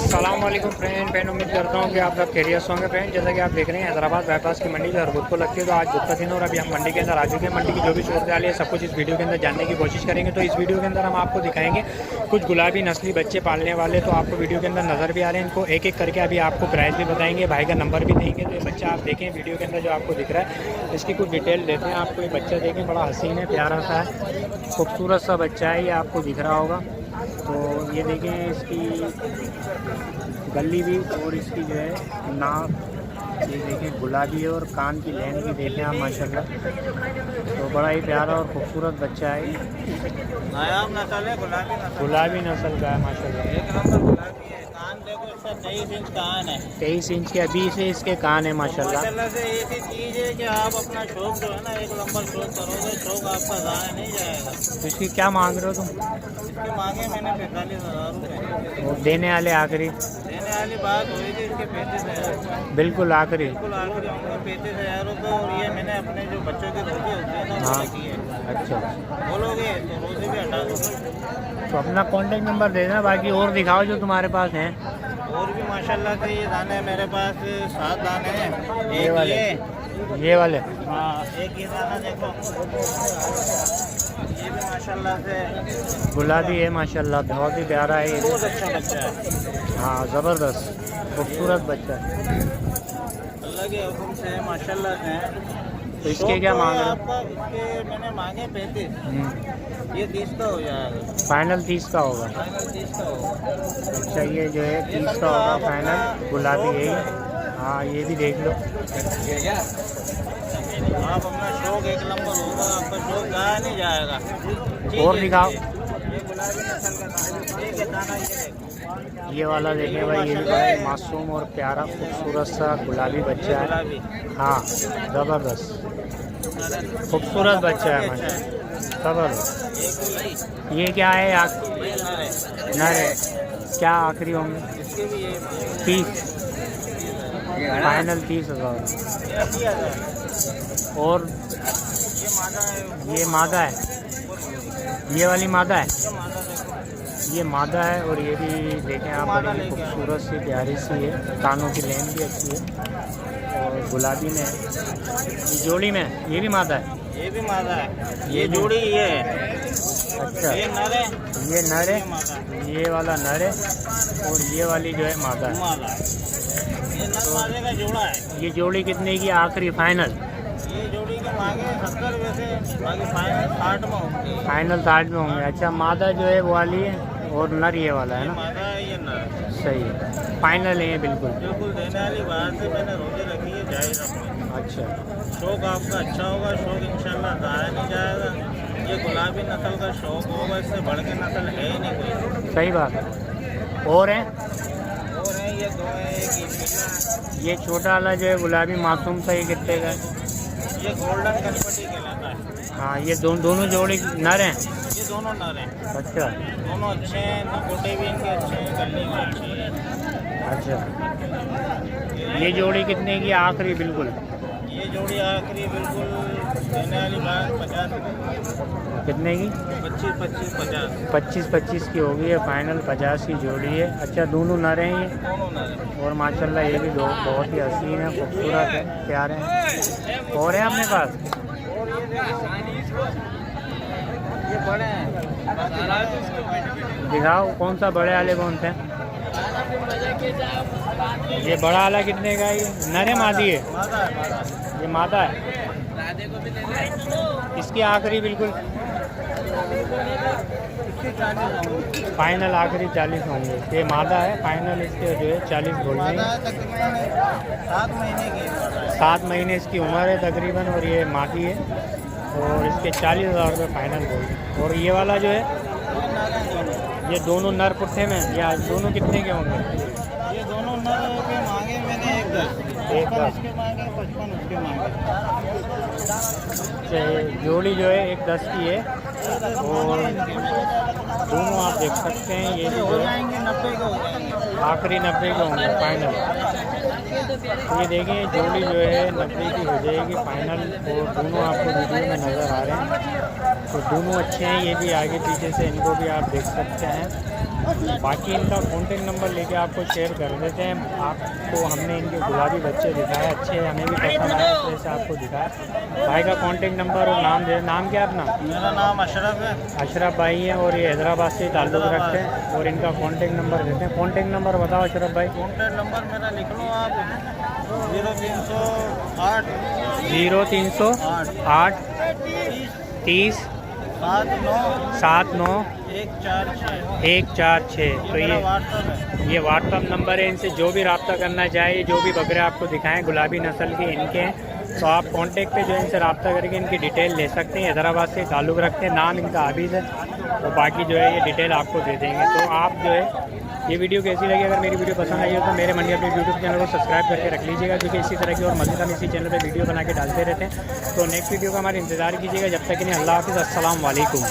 अस्सलाम वालेकुम फ्रेंड उम्मीद करता हूँ कि आप सब खैरियत से होंगे फ्रेंड। जैसा कि आप देख रहे हैं हैदराबाद बाईपास की मंडी जो हर बुध को लगती है, तो आज बुध का दिन और अभी हम मंडी के अंदर आ चुके हैं। मंडी की जो भी सूरत हाल है सब कुछ इस वीडियो के अंदर जानने की कोशिश करेंगे। तो इस वीडियो के अंदर हम आपको दिखाएंगे कुछ गुलाबी नस्ली बच्चे पालने वाले, तो आपको वीडियो के अंदर नज़र भी आ रहे हैं। इनको एक एक करके अभी आपको प्राइस भी बताएंगे, भाई का नंबर भी देंगे। तो ये बच्चा आप देखें वीडियो के अंदर जो आपको दिख रहा है, इसकी कुछ डिटेल देते हैं आपको। ये बच्चा देखें, बड़ा हसीन है, प्यारा सा है, खूबसूरत सा बच्चा है, ये आपको दिख रहा होगा। तो ये देखें इसकी गली भी और इसकी जो है नाक, ये देखें गुलाबी है, और कान की लेन भी देखें आप माशाल्लाह। तो बड़ा ही प्यारा और खूबसूरत बच्चा है, नायाब नस्ल है, गुलाबी नस्ल का है माशाल्लाह। एक नंबर गुलाबी है। कान देखो, इसका 23 इंच कान है। 23 इंच के अभी से इसके कान है माशाल्लाह। माशाल्लाह से एक ही चीज़ है कि आप अपना शौक जो है ना एक नंबर शौक करोगे, शौक आपका ज़ाया नहीं जाएगा। तो इसकी क्या मांग रहे हो तुम? इसके मांगे मैंने 45,000 रुपये। और देने वाले आखिरी? देने वाली बात हुई थी इसके 35,000। बिल्कुल आखिरी? बिल्कुल आखिरी होंगे 35,000 रुपये। और ये मैंने अपने जो बच्चों की रोटी होती है ना हाँ। वो की है। अच्छा, बोलोगे तो रोटी भी हटा दूँगा। तो अपना कॉन्टेक्ट नंबर दे देना, बाकी और दिखाओ जो तुम्हारे पास हैं। और भी माशाल्लाह से ये दाने मेरे पास 7 दाने हैं। ये एक वाले? ये वाले? हाँ, एक ये दाना देखो, ये भी माशाल्लाह से गुलाबी है माशाल्लाह, बहुत ही प्यारा है ये। बहुत अच्छा बच्चा है। हाँ, ज़बरदस्त खूबसूरत बच्चा है। अल्लाह के हुक्म से माशाल्लाह से। तो इसके क्या मांग रहे हो? आपका इसके मैंने मांगे 35, ये 30 का हो जाएगा। फाइनल 30 का होगा? फाइनल 30 का होगा। अच्छा, ये जो है 30 का होगा फाइनल। गुलाबी है ये। हाँ, ये भी देख लो। आप अपना शौक एक नंबर होगा, आपका शौक गाया नहीं जाएगा। ठीक और है, दिखाओ। ये गुलाबी नस्ल का दाना, एक है दाना, ये देखो। ये वाला देखें भाई, ये भी बड़ा ही मासूम और प्यारा खूबसूरत सा गुलाबी बच्चा है। गुलाबी हाँ, ज़बरदस्त खूबसूरत बच्चा है माशाल्लाह, ज़बरदस्त। ये क्या है? नर है। क्या आखिरी होंगे? इसके भी ये 30? फाइनल 30,000। और ये मादा है। ये मादा है? ये वाली मादा है? ये मादा देखो। ये मादा है, और ये भी देखें आप, बड़ी ही खूबसूरत सी प्यारी सी है, कानों की लेन भी अच्छी है, और गुलाबी में है। ये जोड़ी में है? ये भी मादा है? ये भी मादा है। ये जोड़ी ये है। अच्छा, ये नर है, ये नर ये है, मादा है। ये वाला नर है, और ये वाली जो है मादा है। मादा है। ये नर मादे का जोड़ा है। ये जोड़ी कितने की आखिरी फाइनल? ये जोड़ी के मांगे 70 वैसे, बाकी फाइनल 60 में होंगे। फाइनल 60 में होंगे। अच्छा, मादा जो है वो वाली है, और नर ये वाला है ये ना? मादा है, ये नर है। सही है, फाइनल है ये बिल्कुल। बिल्कुल देने वाली बात है, मैंने रोटी रखी है जायज़ अपनी। अच्छा, शौक आपका अच्छा होगा, शौक इंशाल्लाह ज़ाया नहीं जाएगा। ये गुलाबी नस्ल का शौक होगा, इससे बढ़ के नस्ल है ही नहीं कोई। सही बात है। और है? और है ये दो है, एक ये पीला है। ये छोटा वाला जो है गुलाबी मासूम सा, ये कितने का है? ये गोल्डन गणपति कहलाता है। हाँ, ये दोनों जोड़ी नर हैं? ये दोनों नर हैं। अच्छा दोनों अच्छे हैं, नकोटे भी इनके अच्छे हैं, गली भी अच्छी है। अच्छा, ये जोड़ी कितने की आखिरी बिल्कुल? ये जोड़ी आखिरी बिल्कुल देने वाली बात 50 कितने की? 25 50 25 की होगी है फाइनल। 50 की जोड़ी है। अच्छा, दोनों नर हैं ये? दोनों नर हैं। और माशाल्लाह ये भी बहुत ही हसीन है, खूबसूरत है, प्यारे हैं। और है अपने पास? और ये बड़े हैं। दिखाओ कौन सा बड़े वाले कौन से हैं? ये बड़ा वाला कितने का है? ये नर है मादी है? मादा है, मादा है। ये मादा है। इसकी आखिरी बिल्कुल इसके 40 होंगे। फाइनल आखिरी 40 होंगे। ये मादा है, फाइनल इसके जो है 40 बोल रहे मादा हैं। है, तकरीबन 7 महीने की मादा है। 7 महीने इसकी उम्र है तकरीबन, और ये मादी है, और इसके 40,000 रुपये फाइनल बोल रहे हैं। और ये वाला जो है, ये नर हैं दोनों। ये दोनों नर पुट्ठे में, या दोनों कितने के होंगे? ये दोनों नर के मांगे मैंने 1 एक 10 दस। इसके मांगे, 55 उसके मांगे। जोड़ी जो है 1 10 की है, और दोनों आप देख सकते हैं। ये भी हो जो है जाएंगे 90 के हो जाएंगे। आखिरी 90 के होंगे फाइनल। तो ये देखें जोड़ी जो है 90 की हो जाएगी फाइनल, और दोनों आपको वीडियो में नज़र आ रहे हैं। तो दोनों अच्छे हैं, ये भी आगे पीछे से इनको भी आप देख सकते हैं। बाकी इनका कॉन्टेक्ट नंबर लेके आपको शेयर कर देते हैं। आपको हमने इनके गुलाबी बच्चे दिखाए, अच्छे हमें भी पसंद आए, इस वजह से आपको दिखाया। भाई का कॉन्टेक्ट नंबर और नाम दे। नाम क्या है अपना? मेरा नाम अशरफ है। अशरफ भाई हैं और ये हैदराबाद से ताल्लुक़ रखते हैं और इनका कॉन्टेक्ट नंबर देते हैं। कॉन्टेक्ट नंबर बताओ अशरफ भाई। कॉन्टैक्ट नंबर मेरा लिख लो आप, 0308 0308 30 79 146। तो मेरा ये व्हाट्सअप है। ये व्हाट्सअप नंबर है। इनसे जो भी रब्ता करना चाहे, जो भी बकरे आपको दिखाएं गुलाबी नस्ल के इनके हैं, तो आप कांटेक्ट पे जो है इनसे रब्ता करके इनकी डिटेल ले सकते हैं। हैदराबाद से ताल्लुक़ रखते हैं, नाम इनका आबिद है, और बाकी जो है ये डिटेल आपको दे देंगे। तो आप जो है ये वीडियो कैसी लगी? अगर मेरी वीडियो पसंद आई हो तो मेरे मंडी अपने यूट्यूब चैनल को सब्सक्राइब करके रख लीजिएगा, क्योंकि इसी तरह की और मज़ीद हम इसी चैनल पे वीडियो बना के डालते रहते हैं। तो नेक्स्ट वीडियो का हमारा इंतज़ार कीजिएगा। जब तक कि नहीं, अल्लाह हाफ़िज़, अस्सलाम वालेकुम।